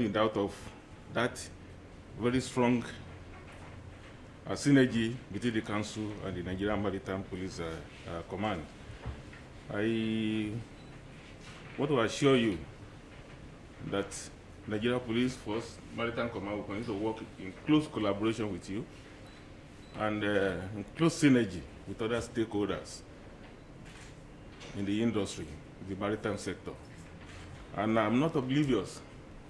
not in doubt of that very strong synergy between the Council and the Nigerian Maritime Police Command. I want to assure you that Nigeria Police Force Maritime Command will continue to work in close collaboration with you and in close synergy with other stakeholders in the industry, the maritime sector. And I'm not oblivious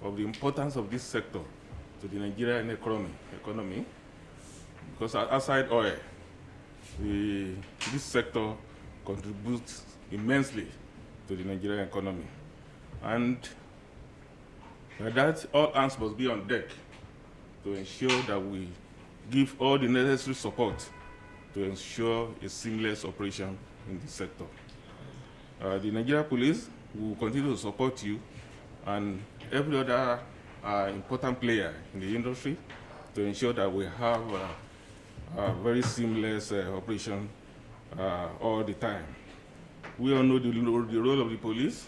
of the importance of this sector to the Nigerian economy because outside oil, this sector contributes immensely to the Nigerian economy. And by that, all hands must be on deck to ensure that we give all the necessary support to ensure a seamless operation in this sector. The Nigeria Police will continue to support you and every other important player in the industry to ensure that we have a very seamless operation all the time. We all know the role of the police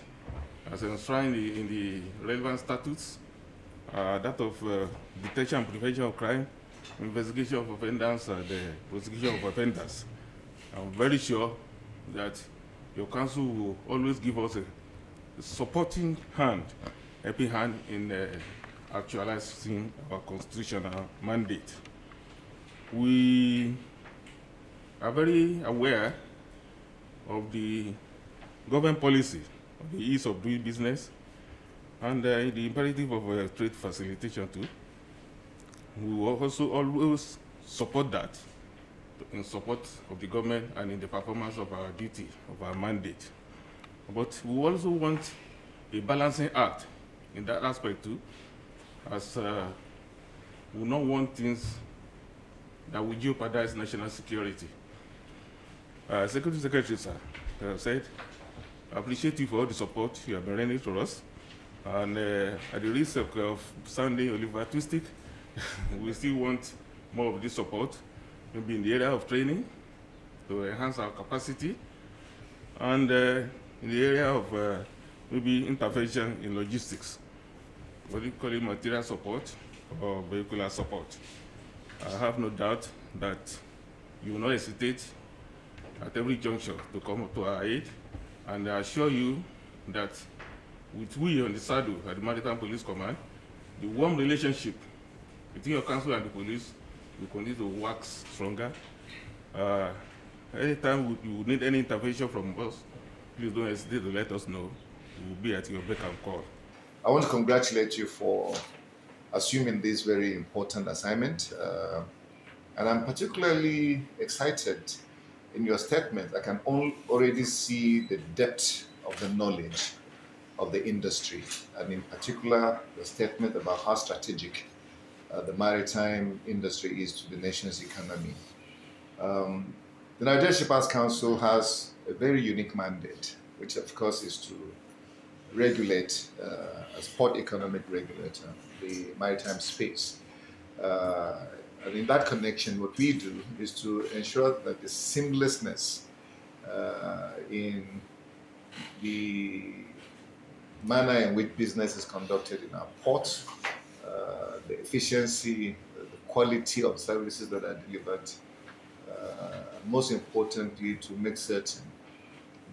as enshrined in the relevant statutes, that of detection and prevention of crime, investigation of offenders, and prosecution of offenders. I'm very sure that your council will always give us a supporting hand, helping hand in actualizing our constitutional mandate. We are very aware of the government policy of the ease of doing business and the imperative of trade facilitation too. We will also always support that in support of the government and in the performance of our duty, of our mandate. But we also want a balancing act in that aspect too, as we don't want things that will jeopardize national security. Security Secretary, sir, said, I appreciate you for all the support you have been rendering to us. And at the risk of sounding oliver-twistic, we still want more of this support, maybe in the area of training to enhance our capacity, and in the area of maybe intervention in logistics, what do you call it, material support or vehicular support. I have no doubt that you will not hesitate at every juncture to come up to our aid, and I assure you that with we on the saddle at the Maritime Police Command, the warm relationship between your council and the police will continue to wax stronger. Anytime you need any intervention from us, please don't hesitate to let us know. We will be at your beck and call. I want to congratulate you for assuming this very important assignment. And I'm particularly excited in your statement. I can already see the depth of the knowledge of the industry, and in particular, the statement about how strategic the maritime industry is to the nation's economy. The Nigerian Shippers Council has a very unique mandate, which of course is to regulate, as port economic regulator, the maritime space. And in that connection, what we do is to ensure that the seamlessness in the manner in which business is conducted in our ports, the efficiency, the quality of services that are delivered, most importantly, to make certain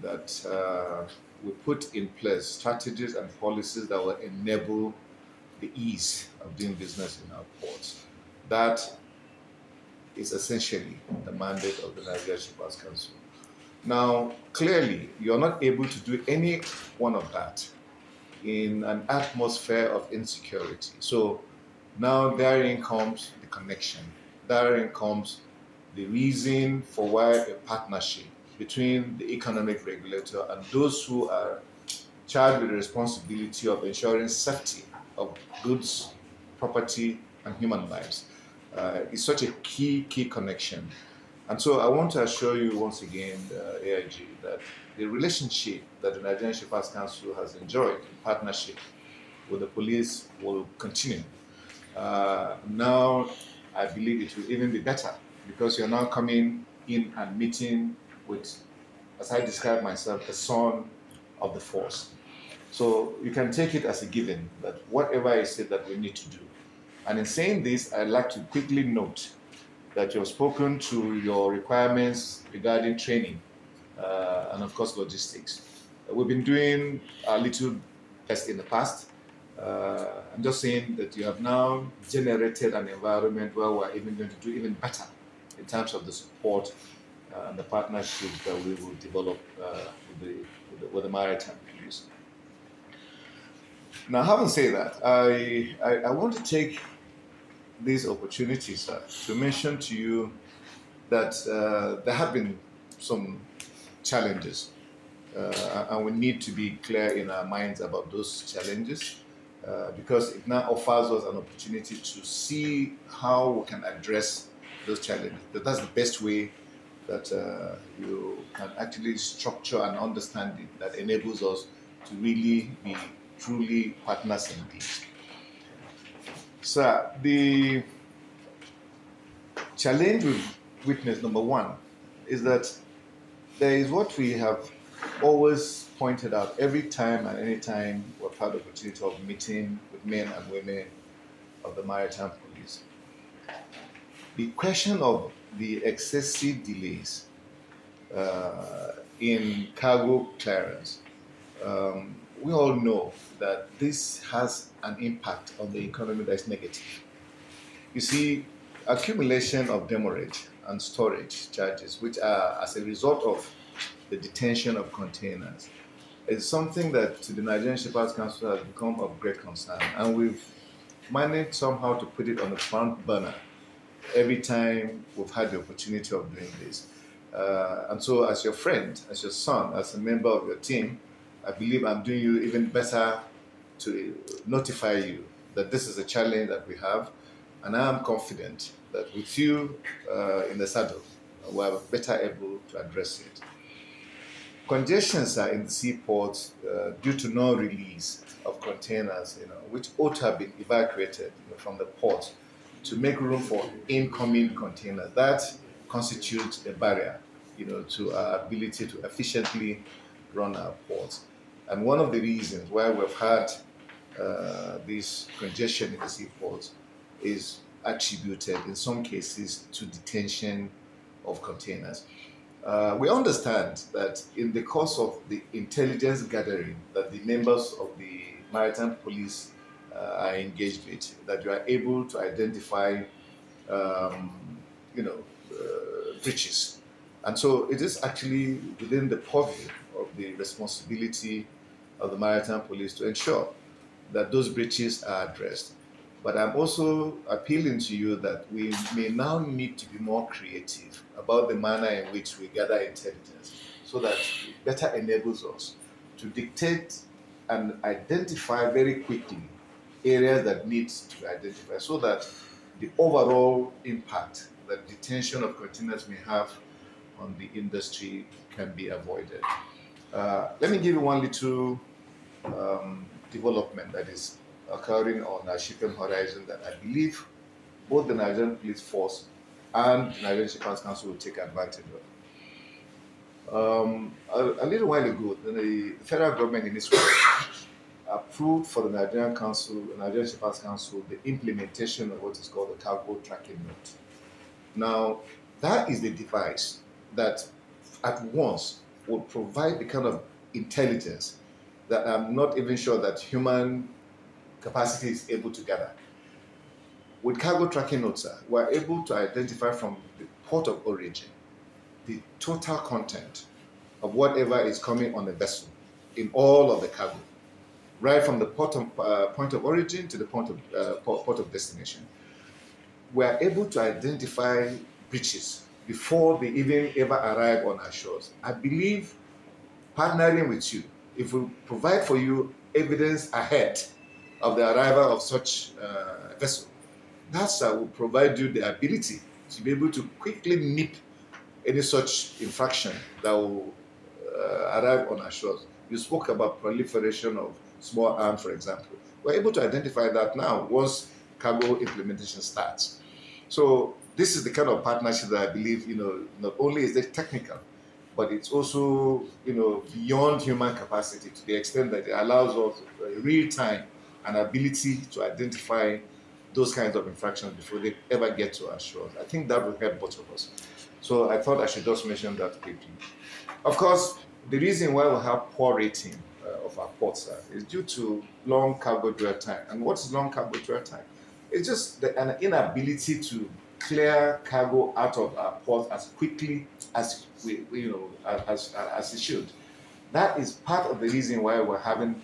that we put in place strategies and policies that will enable the ease of doing business in our ports. That is essentially the mandate of the Nigerian Shippers Council. Now, clearly, you're not able to do any one of that in an atmosphere of insecurity. So now therein comes the connection. Therein comes the reason for why a partnership between the economic regulator and those who are charged with the responsibility of ensuring safety of goods, property, and human lives is such a key connection. And so I want to assure you once again, AIG, that the relationship that the Nigerian Shippers Council has enjoyed in partnership with the police will continue. Now, I believe it will even be better because you're now coming in and meeting with, as I describe myself, the son of the force. So you can take it as a given that whatever I said that we need to do. And in saying this, I'd like to quickly note that you've spoken to your requirements regarding training and, of course, logistics. We've been doing a little test in the past. I'm just saying that you have now generated an environment where we're even going to do even better in terms of the support and the partnership that we will develop with the Maritime Police. Now, having said that, I want to take these opportunities to mention to you that there have been some challenges, and we need to be clear in our minds about those challenges because it now offers us an opportunity to see how we can address those challenges. That's the best way that you can actually structure an understanding that enables us to really be truly partners indeed. So the challenge we've witnessed, number one, is that there is what we have always pointed out every time and any time we've had the opportunity of meeting with men and women of the Maritime Police. The question of the excessive delays in cargo clearance. We all know that this has an impact on the economy that is negative. You see, accumulation of demurrage and storage charges, which are as a result of the detention of containers, is something that to the Nigerian Shippers Council has become of great concern. And we've managed somehow to put it on the front burner every time we've had the opportunity of doing this. And so as your friend, as your son, as a member of your team, I believe I'm doing you even better to notify you that this is a challenge that we have. And I am confident that with you in the saddle, we are better able to address it. Congestions are in the seaports due to no release of containers, which ought to have been evacuated from the port to make room for incoming containers. That constitutes a barrier, to our ability to efficiently run our ports. And one of the reasons why we've had this congestion in the seaports is attributed in some cases to detention of containers. We understand that in the course of the intelligence gathering that the members of the Maritime Police are engaged with, that you are able to identify, breaches. And so it is actually within the purview of the responsibility of the Maritime Police to ensure that those breaches are addressed. But I'm also appealing to you that we may now need to be more creative about the manner in which we gather intelligence so that it better enables us to dictate and identify very quickly areas that need to be identified so that the overall impact that detention of containers may have on the industry can be avoided. Let me give you one little development that is occurring on our shipping horizon that I believe both the Nigerian Police Force and the Nigerian Shippers Council will take advantage of. A little while ago, the federal government in its approved for the Nigerian Shippers Council, the implementation of what is called the cargo tracking note. Now, that is the device that at once will provide the kind of intelligence that I'm not even sure that human capacity is able to gather. With cargo tracking notes, we're able to identify from the port of origin the total content of whatever is coming on the vessel in all of the cargo, right from the point of origin to the port of destination. We're able to identify breaches before they even ever arrive on our shores. I believe partnering with you, if we provide for you evidence ahead of the arrival of such a vessel, that will provide you the ability to be able to quickly nip any such infraction that will arrive on our shores. You spoke about proliferation of small arms, for example. We're able to identify that now once cargo implementation starts. So this is the kind of partnership that I believe, not only is it technical, but it's also, beyond human capacity to the extent that it allows us real time and ability to identify those kinds of infractions before they ever get to our shores. I think that will help both of us. So I thought I should just mention that quickly. Of course, the reason why we have poor rating of our ports is due to long cargo dwell time. And what is long cargo dwell time? It's just an inability to clear cargo out of our port as quickly as as it should. That is part of the reason why we're having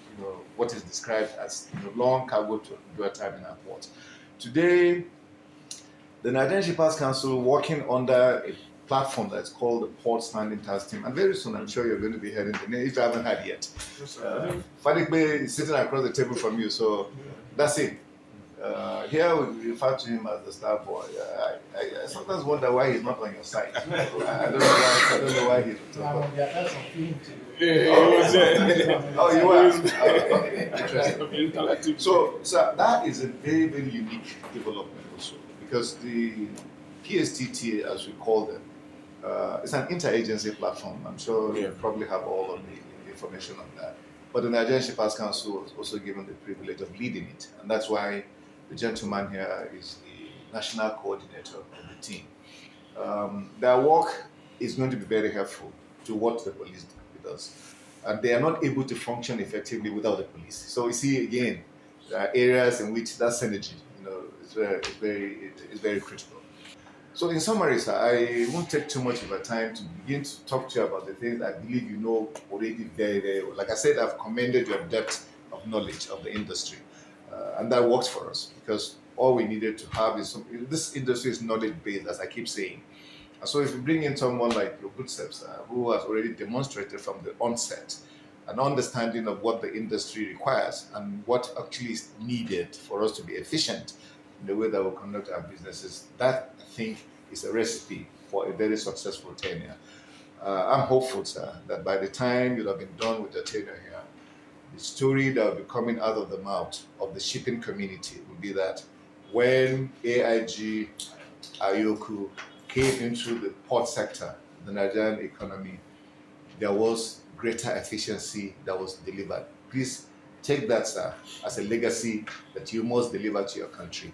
what is described as long cargo dwell time in our ports. Today, the Nigerian Shippers Council, working under a platform that's called the Port Standing Task Team, and very soon I'm sure you're going to be hearing the name if you haven't had yet. Fadigbe is sitting across the table from you, so that's it. Here we refer to him as the star boy. I sometimes wonder why he's not on your side. I don't know why he's on top. Oh, you are. Okay, interesting. So that is a very, very unique development also, because the PSTT, as we call them, it's an interagency platform. I'm sure you probably have all of the information on that. But the Nigerian Shippers Council was also given the privilege of leading it, and that's why the gentleman here is the national coordinator of the team. Their work is going to be very helpful to what the police does, and they are not able to function effectively without the police. So you see, again, there are areas in which that synergy, is very critical. So in summary, sir, I won't take too much of your time to begin to talk to you about the things I believe you know already very, very well. Like I said, I've commended your depth of knowledge of the industry. And that works for us, because all we needed to have is this industry is knowledge based, as I keep saying. And so if you bring in someone like your good steps, who has already demonstrated from the onset an understanding of what the industry requires and what actually is needed for us to be efficient in the way that we conduct our businesses, that I think is a recipe for a very successful tenure. I'm hopeful, sir, that by the time you'll have been done with your tenure here, the story that will be coming out of the mouth of the shipping community will be that when AIG, Ayoku came into the port sector, the Nigerian economy, there was greater efficiency that was delivered. Please take that, sir, as a legacy that you must deliver to your country.